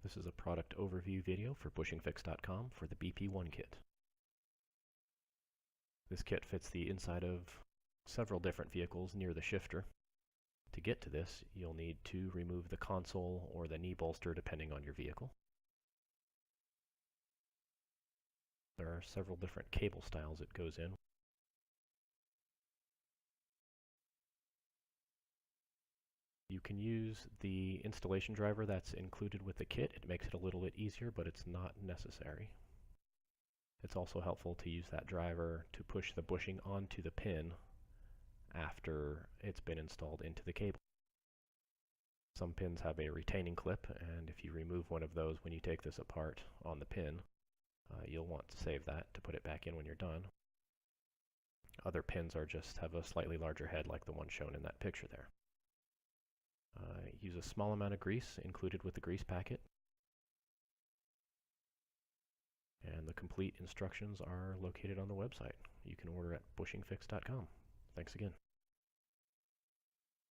This is a product overview video for bushingfix.com for the BP1 kit. This kit fits the inside of several different vehicles near the shifter. To get to this, you'll need to remove the console or the knee bolster depending on your vehicle. There are several different cable styles it goes in. You can use the installation driver that's included with the kit. It makes it a little bit easier, but it's not necessary. It's also helpful to use that driver to push the bushing onto the pin after it's been installed into the cable. Some pins have a retaining clip, and if you remove one of those when you take this apart on the pin, you'll want to save that to put it back in when you're done. Other pins have a slightly larger head like the one shown in that picture there. Use a small amount of grease included with the grease packet. And the complete instructions are located on the website. You can order at bushingfix.com. Thanks again.